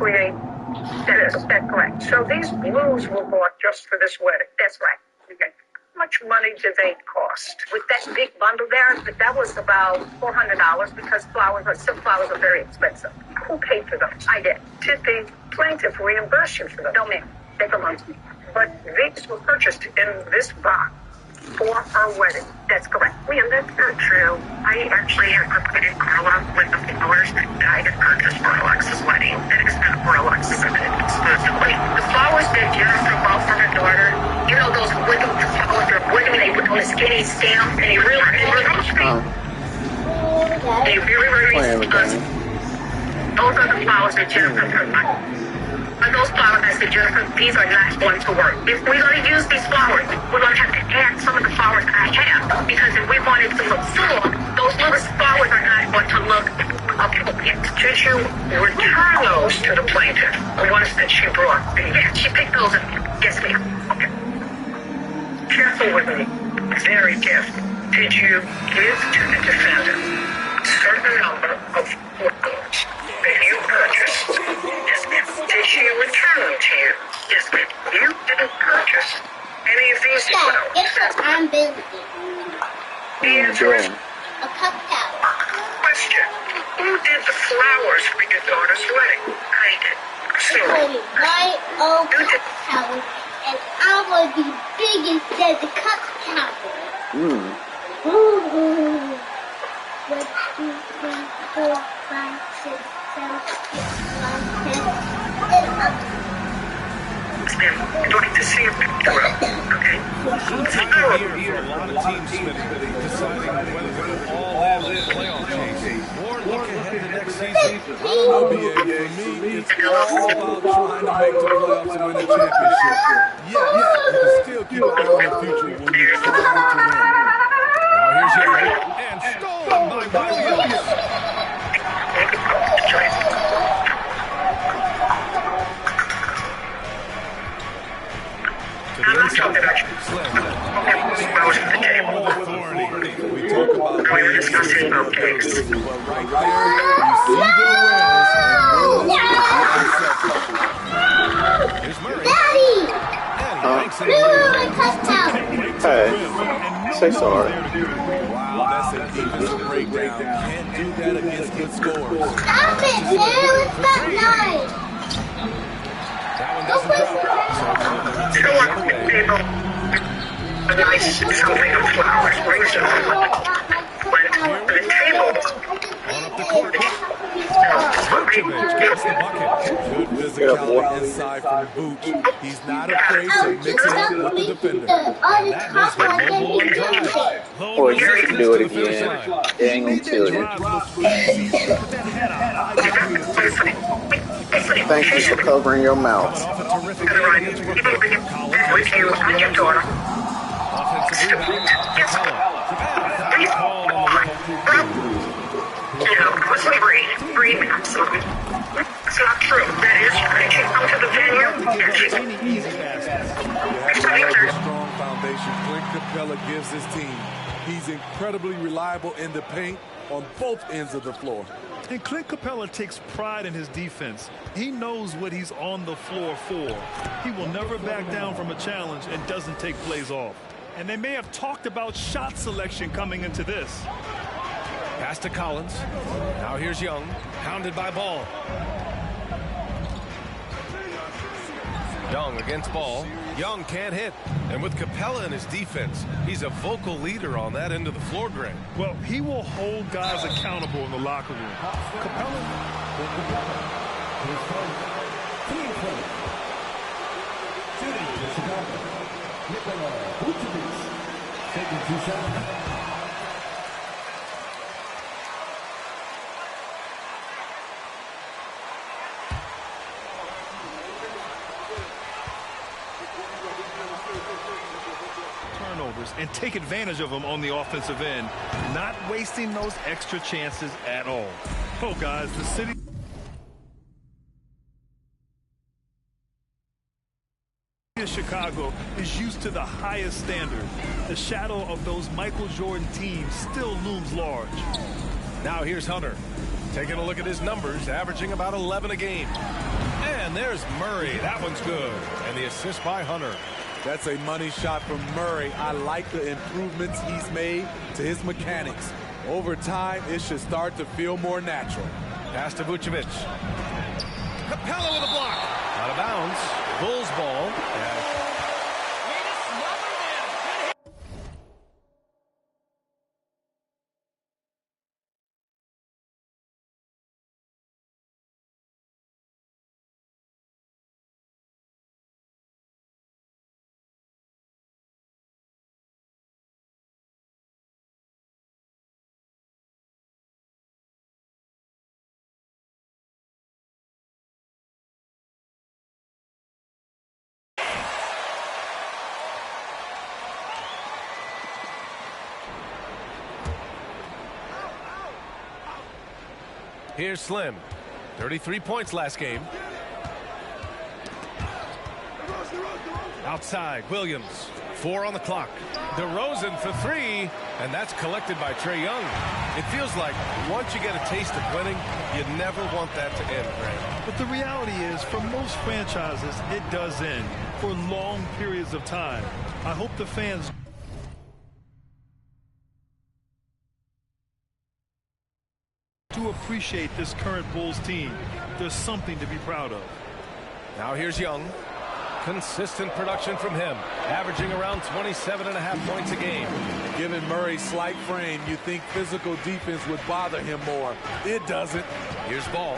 create. That's correct. So these blues were bought just for this wedding. That's right. Okay. How much money did they cost? With that big bundle there, that was about $400 because silk flowers are very expensive. Who paid for them? I did. Did the plaintiff reimburse you for them? No, ma'am. They belong to me. But these were purchased in this box for her wedding. That's correct. Ma'am, that's not true. I actually had provided Carla with the flowers that I had purchased for Alexa's wedding. That is not for Alexa's wedding exclusively. The flowers that Jennifer bought for her daughter, you know those wiggly flowers that are wiggly, they put on a skinny stem, and they really those are the flowers that Jennifer provided. But those flowers, I said, Jennifer, these are not going to work. If we're going to use these flowers, we're going to have to add some of the flowers I have. Because if we wanted to look full, those little flowers are not going to look appropriate. Did you return those to the plaintiff? The ones that she brought? Yeah, she picked those up. Yes, ma'am. Okay. Careful with me. Very careful. Did you give to the defendant a certain number of flowers that you purchased? Yes, ma'am. Did she return them to you? Yes, ma'am. You didn't purchase any of these flowers. Guess what I'm busy. The answer is a cup towel. Question. Who did the flowers for your daughter's wedding? I did. So, White old cup towel, and I will be big instead of the cup towel. Ooh. 1, 2, 3, 4, 5, 6, 7, 8, 9, 10. I'd like to see a picture of it, okay? Here, a lot of teams deciding whether to all in the playoff chase or look ahead to next season. I don't know, BA. For me, it's all about trying to make the playoffs and win a championship. Yes, you can still keep an eye on the future when you're trying to win. Now here's your and stolen by Williams. To the inside, Slim. We talk about players, but right there, you see the awareness and here's Murray. Daddy! Hey, say sorry. Wow, that's a defensive breakdown. Can't do that against good scores. Stop it, man! It's not nice! That one doesn't drop. You know what, people? A nice something of flowers brings it on. But the table. On up the court. Vucevic gets the bucket. Good physicality inside from Vooch. He's not afraid to mix it up with the defender. And that was the mobile drive. Boy, you can do it again. It ain't gonna kill you. Thank you for covering your mouth. Breathe, absolutely. It's not true. That is, did she come to the venue? A strong foundation. Clint Capella gives his team. He's incredibly reliable in the paint on both ends of the floor. And Clint Capella takes pride in his defense. He knows what he's on the floor for. He will never back down from a challenge and doesn't take plays off. And they may have talked about shot selection coming into this. Pass to Collins. Now here's Young, hounded by Ball. Young against Ball. Young can't hit. And with Capella in his defense, he's a vocal leader on that end of the floor, Grant. Well, he will hold guys accountable in the locker room. Capella. Turnovers and take advantage of them on the offensive end, not wasting those extra chances at all. Oh, guys, the city of Chicago is used to the highest standard. The shadow of those Michael Jordan teams still looms large. Now here's Hunter, taking a look at his numbers, averaging about 11 a game. And there's Murray. That one's good. And the assist by Hunter. That's a money shot from Murray. I like the improvements he's made to his mechanics. Over time, it should start to feel more natural. Pass to Vucevic. Capella with a block. Out of bounds. Bulls ball. Here's Slim. 33 points last game. Outside, Williams. 4 on the clock. DeRozan for 3, and that's collected by Trae Young. It feels like once you get a taste of winning, you never want that to end, Grant. But the reality is, for most franchises, it does end for long periods of time. I hope the fans do appreciate this current Bulls team. There's something to be proud of. Now here's Young. Consistent production from him, averaging around 27.5 points a game. Given Murray's slight frame, you think physical defense would bother him more. It doesn't. Here's Ball.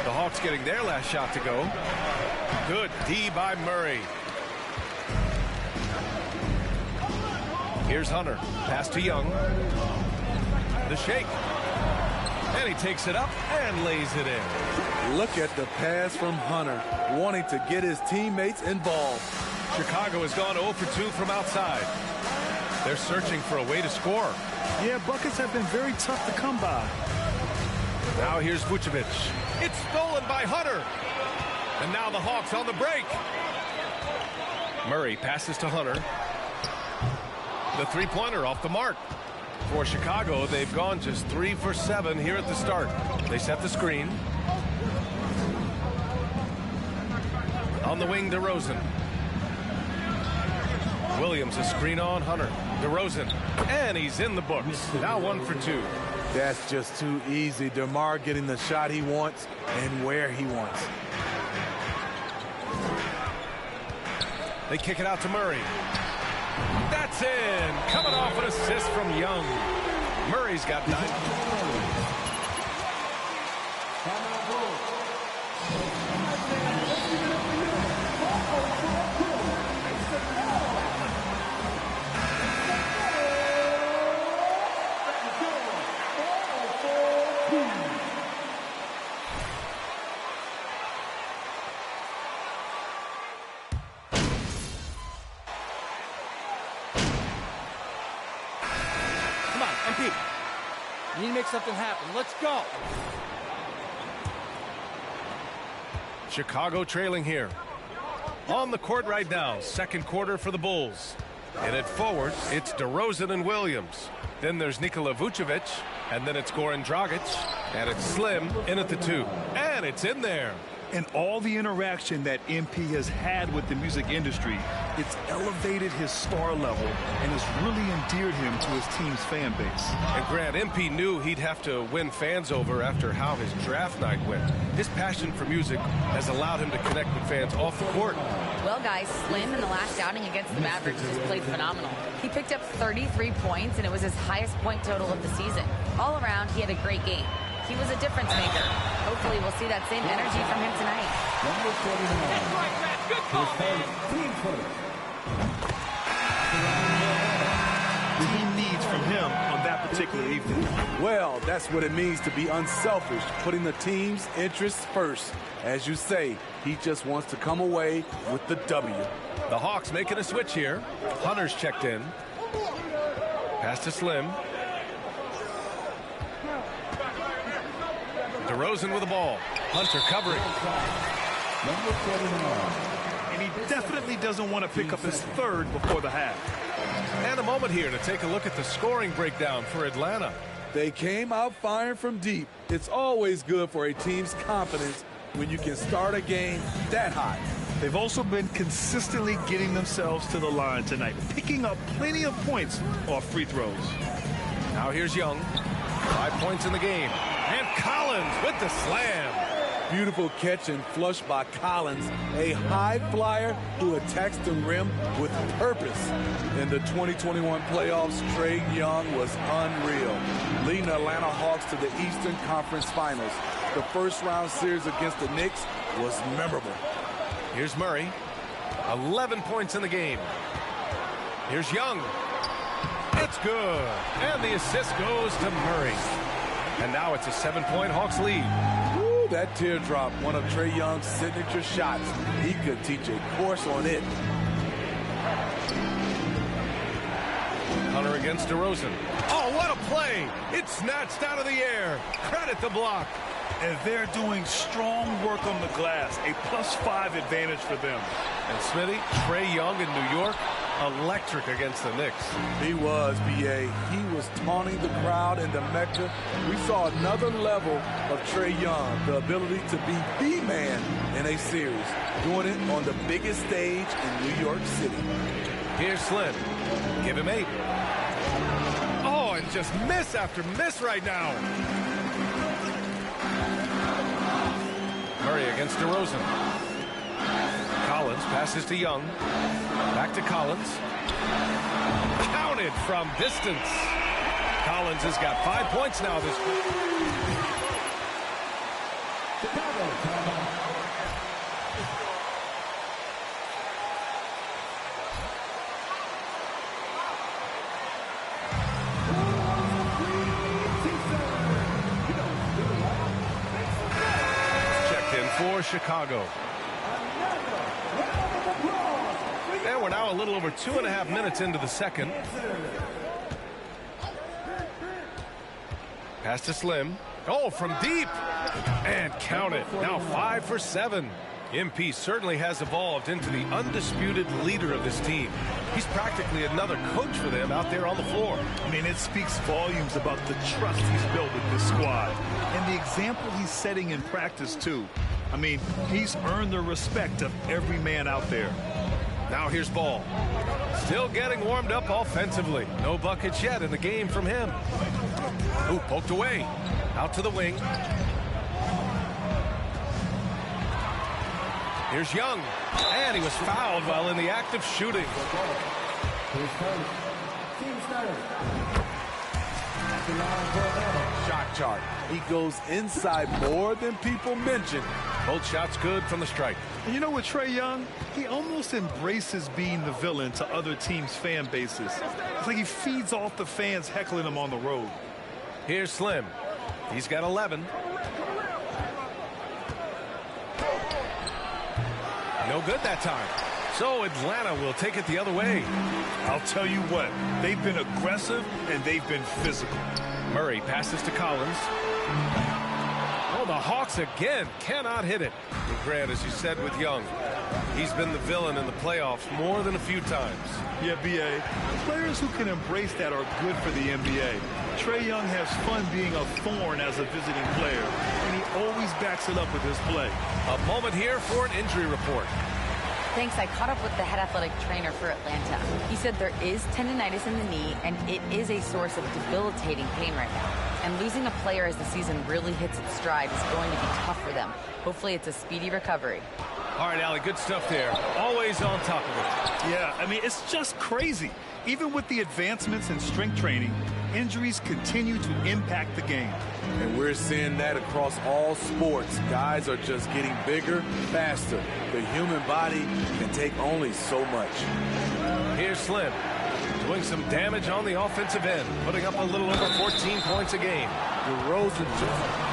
The Hawks getting their last shot to go. Good D by Murray. Here's Hunter. Pass to Young. The shake. And he takes it up and lays it in. Look at the pass from Hunter, wanting to get his teammates involved. Chicago has gone 0 for 2 from outside. They're searching for a way to score. Yeah, buckets have been very tough to come by. Now here's Vucevic. It's stolen by Hunter. And now the Hawks on the break. Murray passes to Hunter. The three-pointer off the mark. For Chicago, they've gone just 3 for 7 here at the start. They set the screen. On the wing, DeRozan. Williams, a screen on Hunter. DeRozan, and he's in the books. Now 1 for 2. That's just too easy. DeMar getting the shot he wants and where he wants. They kick it out to Murray. That's in. Coming off an assist from Young. Murray's got 9. You need to make something happen. Let's go. Chicago trailing here. On the court right now, second quarter for the Bulls. And at forward, it's DeRozan and Williams. Then there's Nikola Vucevic, and then it's Goran Dragic, and it's Slim in at the 2. And it's in there. And all the interaction that MP has had with the music industry, it's elevated his star level and has really endeared him to his team's fan base. And Grant, MP knew he'd have to win fans over after how his draft night went. His passion for music has allowed him to connect with fans off the court. Well, guys, Slim in the last outing against the Mavericks just played phenomenal. He picked up 33 points, and it was his highest point total of the season. All around, he had a great game. He was a difference maker. Hopefully, we'll see that same energy from him tonight. That's right, Brad. Good call, man. Team needs from him on that particular evening. Well, that's what it means to be unselfish, putting the team's interests first. As you say, he just wants to come away with the W. The Hawks making a switch here. Hunter's checked in. Pass to Slim. DeRozan with the ball. Hunter covering. And he definitely doesn't want to pick up his third before the half. And a moment here to take a look at the scoring breakdown for Atlanta. They came out firing from deep. It's always good for a team's confidence when you can start a game that hot. They've also been consistently getting themselves to the line tonight, picking up plenty of points off free throws. Now here's Young. 5 points in the game. And Collins with the slam. Beautiful catch and flush by Collins, a high flyer who attacks the rim with purpose. In the 2021 playoffs, Trae Young was unreal, leading the Atlanta Hawks to the Eastern Conference Finals. The first-round series against the Knicks was memorable. Here's Murray. 11 points in the game. Here's Young. It's good. And the assist goes to Murray. And now it's a 7-point Hawks lead. Ooh, that teardrop, one of Trae Young's signature shots. He could teach a course on it. Hunter against DeRozan. Oh, what a play! It's snatched out of the air. Credit the block. And they're doing strong work on the glass, a +5 advantage for them. And Smitty, Trae Young in New York, electric against the Knicks. He was, B.A. He was taunting the crowd in the Mecca. We saw another level of Trae Young, the ability to be the man in a series, doing it on the biggest stage in New York City. Here's Slim. Give him 8. Oh, and just miss after miss right now. Murray against DeRozan. Collins passes to Young. Back to Collins. Counted from distance. Collins has got 5 points now this week. For Chicago. And we're now a little over 2.5 minutes into the second. Pass to Slim. Oh, from deep. And count it. Now 5 for 7. MP certainly has evolved into the undisputed leader of this team. He's practically another coach for them out there on the floor. I mean, it speaks volumes about the trust he's built with this squad. And the example he's setting in practice, too. I mean, he's earned the respect of every man out there. Now here's Ball. Still getting warmed up offensively. No buckets yet in the game from him. Ooh, poked away. Out to the wing. Here's Young. And he was fouled while in the act of shooting. Shot chart. He goes inside more than people mention. Both shots good from the stripe. And you know what, Trae Young? He almost embraces being the villain to other teams' fan bases. It's like he feeds off the fans heckling him on the road. Here's Slim. He's got 11. No good that time. So Atlanta will take it the other way. I'll tell you what, they've been aggressive and they've been physical. Murray passes to Collins. Oh, the Hawks again cannot hit it. And Grant, as you said with Young, he's been the villain in the playoffs more than a few times. Yeah, B.A. Players who can embrace that are good for the NBA. Trae Young has fun being a thorn as a visiting player, and he always backs it up with his play. A moment here for an injury report. Thanks. I caught up with the head athletic trainer for Atlanta. He said there is tendinitis in the knee, and it is a source of debilitating pain right now. And losing a player as the season really hits its stride is going to be tough for them. Hopefully it's a speedy recovery. All right, Allie, good stuff there. Always on top of it. Yeah, I mean, it's just crazy. Even with the advancements in strength training, injuries continue to impact the game. And we're seeing that across all sports. Guys are just getting bigger, faster. The human body can take only so much. Here's Slim, doing some damage on the offensive end, putting up a little over 14 points a game. DeRozan just...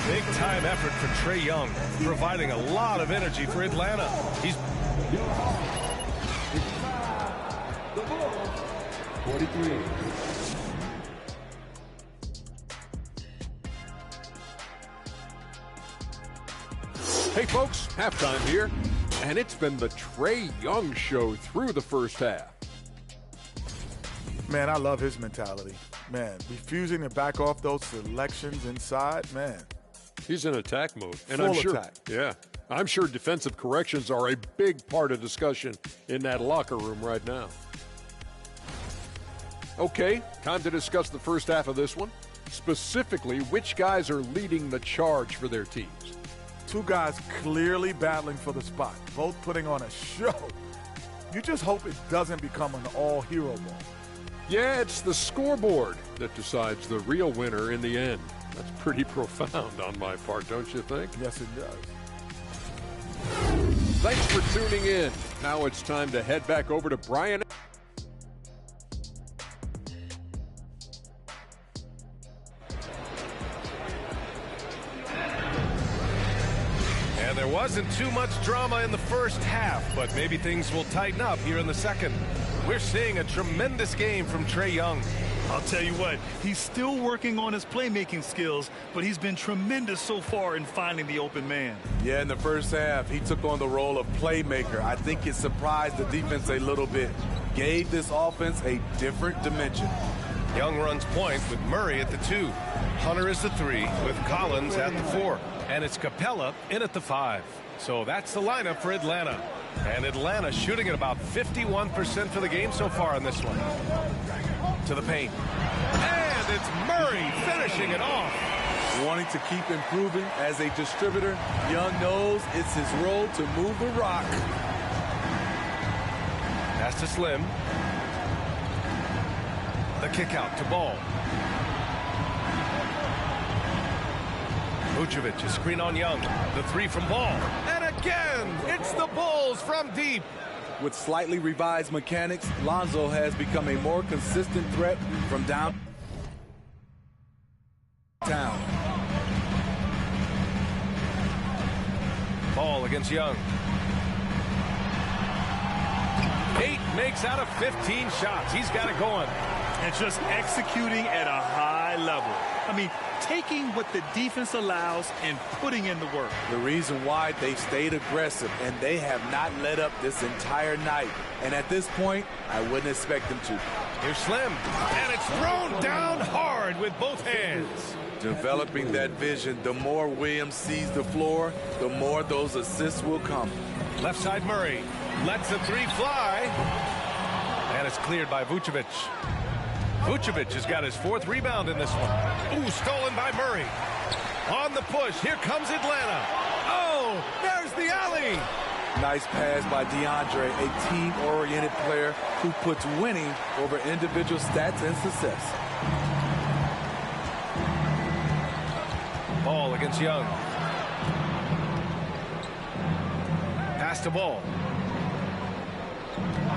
Big-time effort for Trae Young, providing a lot of energy for Atlanta. He's... 43. Hey folks, halftime here. And it's been the Trae Young show through the first half. Man, I love his mentality. Man, refusing to back off those selections inside, man. He's in attack mode. And Full I'm sure, attack. yeah, I'm sure defensive corrections are a big part of discussion in that locker room right now. Okay, time to discuss the first half of this one. Specifically, which guys are leading the charge for their teams? Two guys clearly battling for the spot, both putting on a show. You just hope it doesn't become an all-hero ball. Yeah, it's the scoreboard that decides the real winner in the end. That's pretty profound on my part, don't you think? Yes, it does. Thanks for tuning in. Now it's time to head back over to Brian. And there wasn't too much drama in the first half, but maybe things will tighten up here in the second. We're seeing a tremendous game from Trae Young. I'll tell you what, he's still working on his playmaking skills, but he's been tremendous so far in finding the open man. Yeah, in the first half, he took on the role of playmaker. I think it surprised the defense a little bit. Gave this offense a different dimension. Young runs point with Murray at the 2. Hunter is the 3 with Collins at the 4. And it's Capella in at the 5. So that's the lineup for Atlanta. And Atlanta shooting at about 51% for the game so far in this one. To the paint. And it's Murray finishing it off. Wanting to keep improving as a distributor, Young knows it's his role to move the rock. Pass to Slim. The kick out to Ball. Vucevic, a screen on Young. The 3 from Ball. And again, it's the Bulls from deep. With slightly revised mechanics, Lonzo has become a more consistent threat from downtown. Ball against Young. 8 makes out of 15 shots. He's got it going. And just executing at a high level. I mean, taking what the defense allows and putting in the work. The reason why they stayed aggressive, and they have not let up this entire night. And at this point, I wouldn't expect them to. Here's Slim, and it's thrown down hard with both hands. Developing that vision, the more Williams sees the floor, the more those assists will come. Left side Murray lets the 3 fly, and it's cleared by Vucevic. Vucevic has got his 4th rebound in this one. Ooh, stolen by Murray. On the push, here comes Atlanta. Oh, there's the alley. Nice pass by DeAndre, a team-oriented player who puts winning over individual stats and success. Ball against Young. Pass to Ball.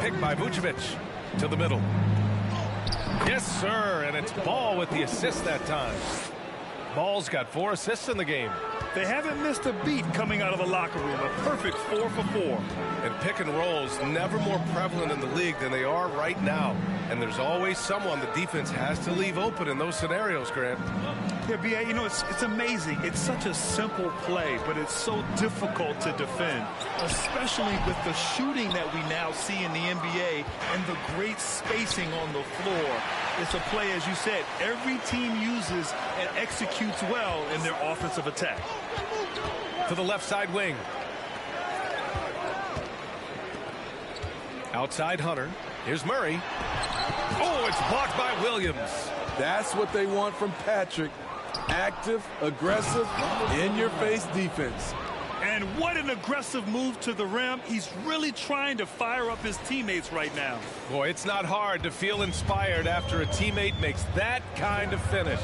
Picked by Vucevic to the middle. Yes, sir, and it's Ball with the assist that time. Ball's got 4 assists in the game. They haven't missed a beat coming out of the locker room. A perfect 4 for 4. And pick and rolls never more prevalent in the league than they are right now. And there's always someone the defense has to leave open in those scenarios, Grant. Yeah, B.A., you know, it's amazing. It's such a simple play, but it's so difficult to defend, especially with the shooting that we now see in the NBA and the great spacing on the floor. It's a play, as you said, every team uses and executes well in their offensive attack. To the left side wing. Outside Hunter. Here's Murray. Oh, it's blocked by Williams. That's what they want from Patrick. Active, aggressive, in-your-face defense. And what an aggressive move to the rim. He's really trying to fire up his teammates right now. Boy, it's not hard to feel inspired after a teammate makes that kind of finish.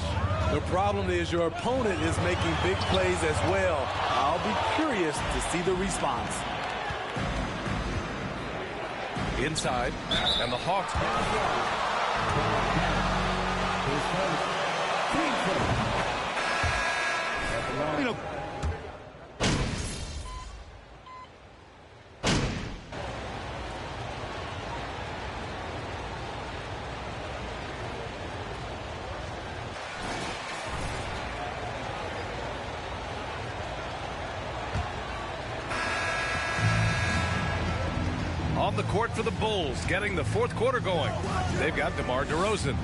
The problem is your opponent is making big plays as well. I'll be curious to see the response. Inside, and the Hawks. You know, From the court for the Bulls, getting the fourth quarter going. They've got DeMar DeRozan.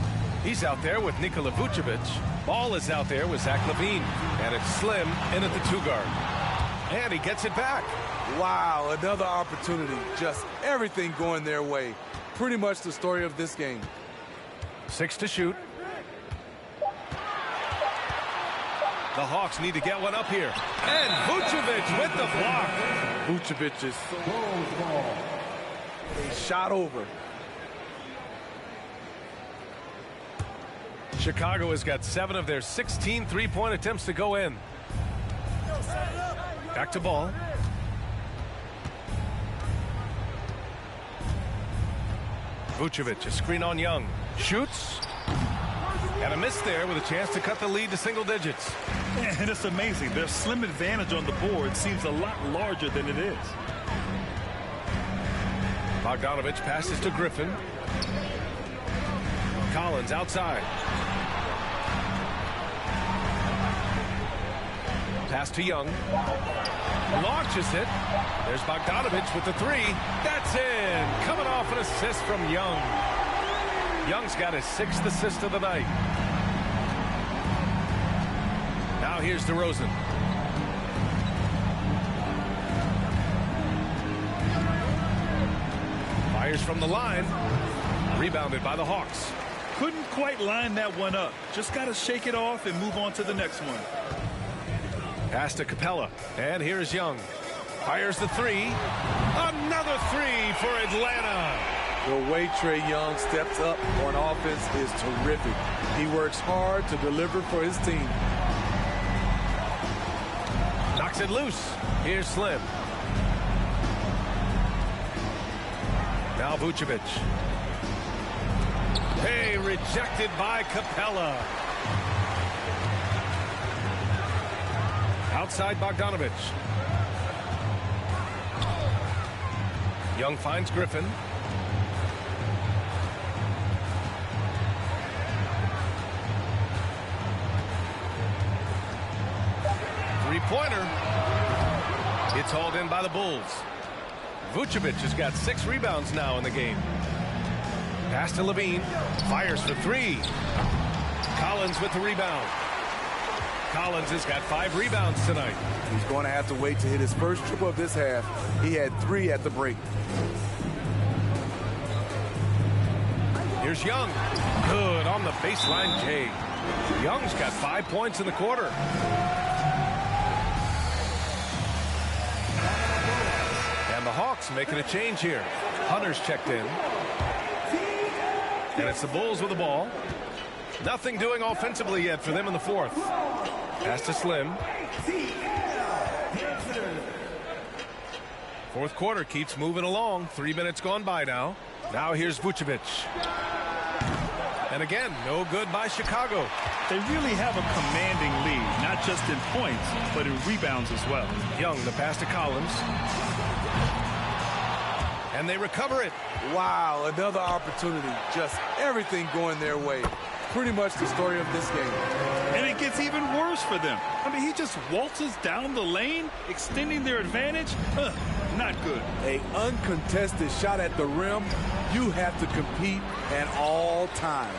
He's out there with Nikola Vucevic. Ball is out there with Zach LaVine. And it's Slim in at the 2-guard. And he gets it back. Wow, another opportunity. Just everything going their way. Pretty much the story of this game. 6 to shoot. The Hawks need to get one up here. And Vucevic with the block. Vucevic is a shot over. Chicago has got 7 of their 16 three-point attempts to go in. Back to ball. Vucevic, a screen on Young. Shoots. And a miss there with a chance to cut the lead to single digits. And it's amazing. Their slim advantage on the board seems a lot larger than it is. Bogdanovich passes to Griffin. Collins outside. Pass to Young. Launches it. There's Bogdanovich with the 3. That's in. Coming off an assist from Young. Young's got his 6th assist of the night. Now here's DeRozan. Fires from the line. Rebounded by the Hawks. Couldn't quite line that one up. Just got to shake it off and move on to the next one. Pass to Capella. And here's Young. Fires the 3. Another 3 for Atlanta. The way Trae Young steps up on offense is terrific. He works hard to deliver for his team. Knocks it loose. Here's Slim. Now Vucevic. Hey, rejected by Capella. Outside Bogdanovich. Young finds Griffin. Three-pointer. It's hauled in by the Bulls. Vucevic has got 6 rebounds now in the game. Pass to LaVine. Fires for 3. Collins with the rebound. Collins has got 5 rebounds tonight. He's going to have to wait to hit his first triple of this half. He had 3 at the break. Here's Young. Good on the baseline J. Young's got 5 points in the quarter. And the Hawks making a change here. Hunter's checked in. And it's the Bulls with the ball. Nothing doing offensively yet for them in the fourth. Pass to Slim. Fourth quarter keeps moving along. 3 minutes gone by now. Now here's Vucevic. And again, no good by Chicago. They really have a commanding lead, not just in points, but in rebounds as well. Young, the pass to Collins. And they recover it. Wow, another opportunity. Just everything going their way. Pretty much the story of this game. And it gets even worse for them. I mean, he just waltzes down the lane, extending their advantage. Not good. An uncontested shot at the rim. You have to compete at all times.